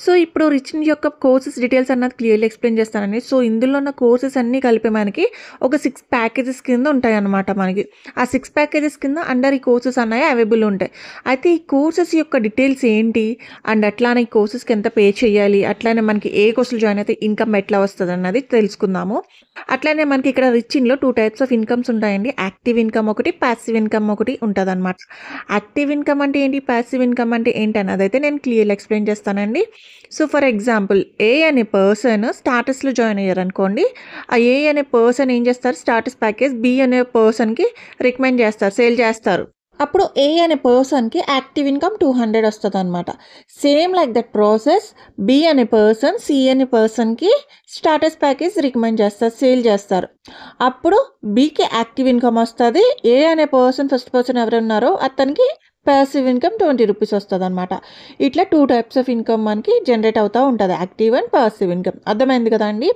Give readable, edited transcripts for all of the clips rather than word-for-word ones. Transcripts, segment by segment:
So, ఇప్పుడు రిచ్‌ని యొక్క courses details అన్నది క్లియర్‌లీ ఎక్స్‌ప్లెయిన్ చేస్తానండి. సో, ఇందులో ఉన్న కోర్సెస్ అన్నీ కలిపి మనకి ఒక 6 ప్యాకేజెస్ కింద ఉంటాయన్నమాట మనకి. ఆ 6 ప్యాకేజెస్ కింద అండర్ ఈ కోర్సెస్ అనేవి అవైలబుల్ ఉంటాయి. అయితే ఈ కోర్సెస్ యొక్క డీటెయిల్స్ ఏంటి? అండ్ అట్లానే ఈ కోర్సెస్‌కి ఎంత పే చేయాలి? అట్లానే మనకి ఏ కోర్సులు జాయిన్ అయితే ఇన్‌కమ్ ఎట్లా వస్తదన్నది తెలుసుకుందాము. అట్లానే మనకి ఇక్కడ రిచ్‌ఇన్‌లో 2 టైప్స్ ఆఫ్ ఇన్‌కమ్స్ ఉంటాయండి. యాక్టివ్ ఇన్‌కమ్ ఒకటి, పాసివ్ ఇన్‌కమ్ ఒకటి ఉంటదన్నమాట. యాక్టివ్ ఇన్‌కమ్ అంటే ఏంటి? పాసివ్ ఇన్‌కమ్ అంటే ఏంటి? అన్నదైతే నేను క్లియర్‌గా ఎక్స్‌ప్లెయిన్ చేస్తానండి. సో, ఫర్ ఎగ్జాంపుల్ ఏ అనే పర్సన్ స్టాటస్‌లో జాయిన్ అయ్యారనుకోండి. ఆ ఏ అనే పర్సన్ ఏం చేస్తారు? స్టాటస్ ప్యాకేజ్ బి అనే పర్సన్‌కి రికమెండ్ చేస్తారు. సేల్ చేస్తారు. అప్పుడు ఏ అనే పర్సన్‌కి యాక్టివ్ ఇన్‌కమ్ 200 వస్తదనమాట. Same like that process B అనే పర్సన్ సి అనే పర్సన్‌కి స్టాటస్ ప్యాకేజ్ రికమెండ్ చేస్తారు. సేల్ చేస్తారు. అప్పుడు బికి యాక్టివ్ ఇన్‌కమ్ వస్తది. ఏ అనే పర్సన్ ఫస్ట్ పర్సన్ ఎవరున్నారో అతనికి పాసివ్ ఇన్‌కమ్ 20 రూపీస్ వస్తదనమాట. ఇట్లా 2 టైప్స్ ఆఫ్ ఇన్‌కమ్ మనకి జనరేట్ అవుతా ఉంటది. Active and passive income. అర్థమైంది కదండీ!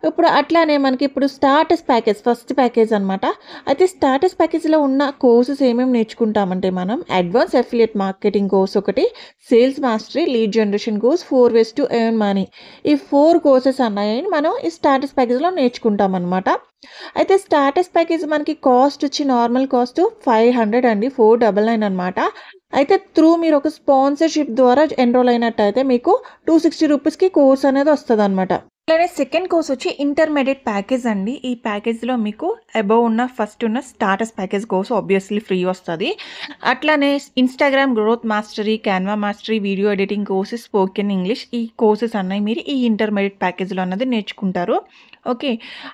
ఇప్పుడు అట్లానే మనకి ఇప్పుడు స్టాటస్ ప్యాకేజ్ ఫస్ట్ ప్యాకేజ్ అనమాట. అయితే స్టాటస్ ప్యాకేజ్‌లో ఉన్న కోర్సెస్ ఏమేమి నేర్చుకుంటామంటే మనం అడ్వాన్స్ అఫిలియేట్ మార్కెటింగ్ కోర్స్ ఒకటి, sales mastery, lead generation course, 4 ways to earn money. ఈ 4 కోర్సెస్ అన్నాయి మనం ఈ స్టాటస్ ప్యాకేజ్‌లో నేర్చుకుంటామనమాట. అయితే స్టాటస్ ప్యాకేజ్ మనకి కాస్ట్ వచ్చి నార్మల్ కాస్ట్ 500 అండి. 499 అనమాట. అయితే మీరు ఒక స్పాన్సర్‌షిప్ ద్వారా ఎన్రోల్ అయినట్టయితే మీకు 260 రూపీస్‌కి కోర్స్ అనేది వస్తదనమాట. అలానే సెకండ్ కోర్స్ వచ్చి ఇంటర్మీడియేట్ ప్యాకేజ్ అండి. ఈ ప్యాకేజ్‌లో మీకు అబోవ్ ఉన్న ఫస్ట్ ఉన్న status package course obviously free వస్తది. అట్లానే Instagram growth mastery, Canva mastery, video editing courses, spoken English ఈ కోర్సెస్ అన్నయి మీరు ఈ ఇంటర్మీడియేట్ ప్యాకేజ్‌లో అన్నది నేర్చుకుంటారు. ఓకే.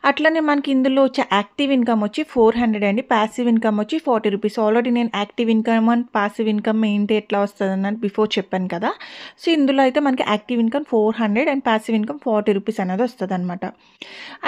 అట్లనే మనకి ఇందులో వచ్చే యాక్టివ్ ఇన్‌కమ్ వచ్చి 400 అండి. పాసివ్ ఇన్‌కమ్ వచ్చి 40 రూపీస్. ఆల్రెడీ నేను active income and passive income ఏంటి ఎట్లా వస్తదన్నది బిఫోర్ చెప్పాను కదా! సో, ఇందులో అయితే మనకి active income 400 and passive income 40 rupees అనేది వస్తదనమాట.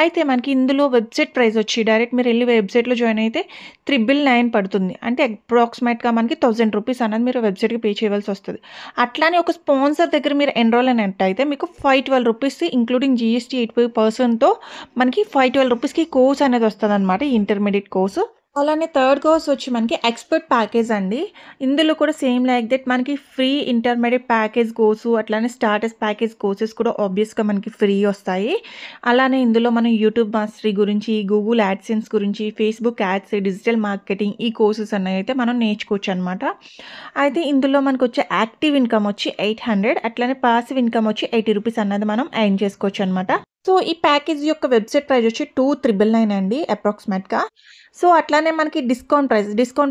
అయితే మనకి ఇందులో వెబ్‌సైట్ ప్రైస్ వచ్చి డైరెక్ట్ మీరెళ్లి వెబ్‌సైట్‌లో జాయిన్ అయితే 999 పడుతుంది. అంటే అప్రాక్సిమేట్‌గా మనకి 1000 రూపీస్ అనేది మీరు వెబ్‌సైట్‌కి పే చేయవలసొస్తది. అట్లానే ఒక స్పాన్సర్ దగ్గర మీరు ఎన్రోల్ అయినట్టయితే మీకు 512 రూపీస్ ఇంక్లూడింగ్ జీఎస్టీ 85%తో మనకి 512 రూపీస్‌కి కోర్స్ అనేది వస్తదనమాట. ఈ ఇంటర్మీడియేట్ కోర్సు. అలానే థర్డ్ కోర్స్ వచ్చి మనకి ఎక్స్‌పర్ట్ ప్యాకేజ్ అండి. ఇందులో కూడా సేమ్ లైక్ దట్ మనకి ఫ్రీ ఇంటర్మీడియేట్ ప్యాకేజ్ కోర్సు, అట్లానే స్టాటస్ ప్యాకేజ్ కోర్సెస్ కూడా ఆబ్వియస్‌గా మనకి ఫ్రీ వస్తాయి. అలానే ఇందులో మనం యూట్యూబ్ మాస్టరీ గురించి, గూగుల్ యాడ్సెన్స్ గురించి, ఫేస్‌బుక్ యాడ్స్, డిజిటల్ మార్కెటింగ్ ఈ కోర్సెస్ అన్నయితే మనం నేర్చుకోవచ్చనమాట. అయితే ఇందులో మనకొచ్చే యాక్టివ్ ఇన్‌కమ్ వచ్చి 800 అట్లానే పాసివ్ ఇన్‌కమ్ వచ్చి 80 రూపీస్ అన్నది మనం ఎర్న్ చేసుకోవచ్చనమాట. సో, ఈ ప్యాకేజ్ యొక్క వెబ్‌సైట్ ప్రైస్ వచ్చి 2999 అండి అప్రాక్సిమేట్‌గా. సో, అట్లానే మనకి డిస్కౌంట్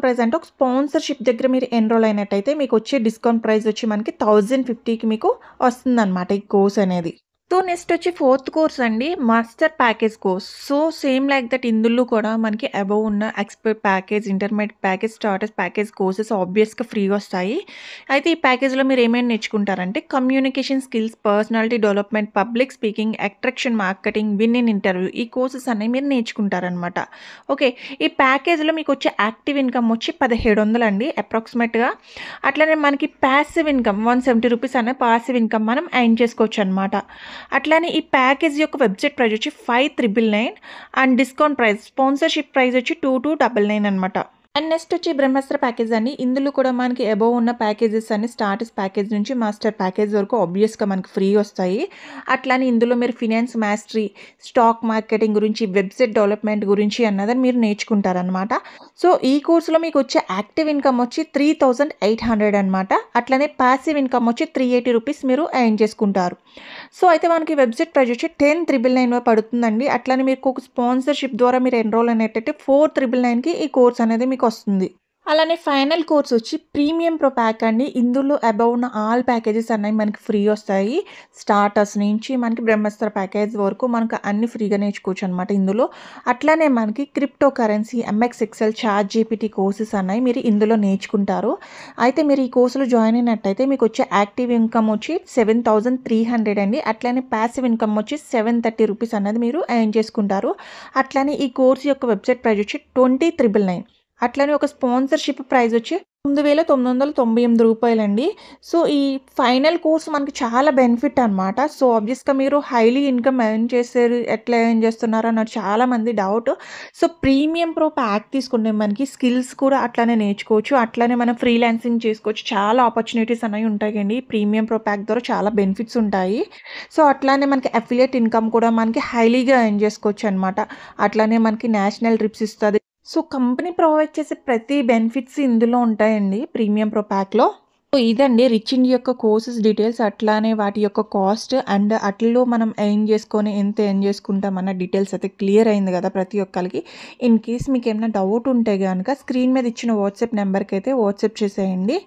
ప్రైస్ అంటే ఒక స్పాన్సర్‌షిప్ దగ్గర మీరు ఎన్రోల్ అయినట్టయితే మీకొచ్చే డిస్కౌంట్ ప్రైస్ వచ్చి మనకి 1050కి మీకు వస్తుందనమాట ఈ కోర్స్ అనేది. సో, నెక్స్ట్ వచ్చి ఫోర్త్ కోర్స్ అండి. Master package course. So, same like that ఇందులో కూడా మనకి అబోవ్ ఉన్న expert package, intermediate package, status package courses ఆబ్వియస్‌గా ఫ్రీగా వస్తాయి. అయితే ఈ ప్యాకేజ్‌లో మీరు ఏమేమి నేర్చుకుంటారంటే communication skills, personality development, public speaking, attraction marketing, win in interview ఈ కోర్సెస్ అనేవి మీరు నేర్చుకుంటారనమాట. ఓకే. ఈ ప్యాకేజ్‌లో మీకొచ్చే యాక్టివ్ ఇన్‌కమ్ వచ్చి 1700 అండి అప్రాక్సిమేట్‌గా. అట్లనే మనకి పాసివ్ ఇన్‌కమ్ 170 రూపీస్ అనే పాసివ్ ఇన్‌కమ్ మనం ఎర్న్ చేసుకోవచ్చనమాట. అట్లానే ఈ ప్యాకేజ్ యొక్క వెబ్‌సైట్ ప్రైస్ వచ్చి 5999 and discount price sponsorship price వచ్చి 2299 అనమాట. అండ్ నెక్స్ట్ వచ్చి బ్రహ్మాస్త్ర ప్యాకేజ్ అండి. ఇందులో కూడా మనకి అబోవ్ ఉన్న ప్యాకేజెస్ అన్ని స్టాటస్ ప్యాకేజ్ నుంచి మాస్టర్ ప్యాకేజ్ వరకు ఆబ్వియస్‌గా మనకి ఫ్రీ వస్తాయి. అట్లానే ఇందులో మీరు ఫినాన్స్ మాస్టరీ, స్టాక్ మార్కెటింగ్ గురించి, వెబ్‌సైట్ డెవలప్‌మెంట్ గురించి అన్నదని మీరు నేర్చుకుంటారనమాట. సో, ఈ కోర్స్‌లో మీకొచ్చే యాక్టివ్ ఇన్‌కమ్ వచ్చి 3800 అనమాట. అట్లనే పాసివ్ ఇన్‌కమ్ వచ్చి 380 రూపీస్ మీరు ఎర్న్ చేసుకుంటారు. సో, అయితే మనకి వెబ్‌సైట్ ప్రైస్ వచ్చి 10999 పడుతుందండి. అట్లనే మీకు ఒక స్పాన్సర్‌షిప్ ద్వారా మీరు ఎన్రోల్ అయినట్టయితే 4999కి ఈ కోర్స్ అనేది మీకొస్తుంది. అలానే ఫైనల్ కోర్స్ వచ్చి ప్రీమియం ప్రో ప్యాక్ అండి. ఇందులో అబోవ్ ఉన్న ఆల్ ప్యాకేజెస్ అన్నయి మనకి ఫ్రీ వస్తాయి. స్టార్టర్స్ నుంచి మనకి బ్రహ్మాస్త్ర ప్యాకేజ్ వరకు మనకు అన్నీ ఫ్రీగా నేర్చుకోవచ్చనమాట ఇందులో. అట్లానే మనకి cryptocurrency, MX Excel, chat GPT courses అన్నయి మీరు ఇందులో నేర్చుకుంటారు. అయితే మీరు ఈ కోర్సులో జాయిన్ అయినట్టయితే మీకొచ్చే యాక్టివ్ ఇన్‌కమ్ వచ్చి 7300 అండి. అట్లనే పాసివ్ ఇన్‌కమ్ వచ్చి 730 రూపీస్ అన్నది మీరు ఎర్న్ చేసుకుంటారు. అట్లానే ఈ కోర్స్ యొక్క వెబ్‌సైట్ ప్రైస్ వచ్చి 20999. అట్లనే ఒక స్పాన్సర్‌షిప్ ప్రైస్ వచ్చి రూ. 9,998 అండి. సో, ఈ ఫైనల్ కోర్స్ మనకి చాలా బెనిఫిట్ అనమాట. సో, ఆబ్వియస్‌గా మీరు హైలీ ఇన్‌కమ్ ఎర్న్ చేసేరు ఎట్లా ఎర్న్ చేస్తున్నారు అన్నది చాలామంది doubt. So, premium pro pack తీసుకుంటే మనకి స్కిల్స్ కూడా అట్లనే నేర్చుకోవచ్చు. అట్లనే మనం ఫ్రీలాన్సింగ్ చేసుకోవచ్చు. చాలా ఆపర్చునిటీస్ అనేవి ఉంటాయండి. ప్రీమియం ప్రో ప్యాక్ ద్వారా చాలా బెనిఫిట్స్ ఉంటాయి. సో, అట్లానే మనకి అఫిలియేట్ ఇన్‌కమ్ కూడా మనకి హైలీగా ఎర్న్ చేసుకోవచ్చనమాట. అట్లనే మనకి నేషనల్ ట్రిప్స్ ఇస్తది. సో, కంపెనీ ప్రొవైడ్ చేసే ప్రతి బెనిఫిట్స్ ఇందులో ఉంటాయండి ప్రీమియం ప్రో ప్యాక్‌లో. సో, ఇదండి రిచ్ ఇండ్ యొక్క కోర్సెస్ డీటెయిల్స్. అట్లానే వాటి యొక్క కాస్ట్ అండ్ అటిల్లో మనం ఎర్న్ చేసుకొని ఎంత ఎర్న్ చేసుకుంటామన్న డీటెయిల్స్ అయితే క్లియర్ అయింది కదా ప్రతి ఒక్కళ్ళకి. ఇన్ కేస్ మీకేమైనా డౌట్ ఉంటే గనక స్క్రీన్ మీద ఇచ్చిన వాట్సాప్ నెంబర్‌కైతే వాట్సాప్ చేసేయండి.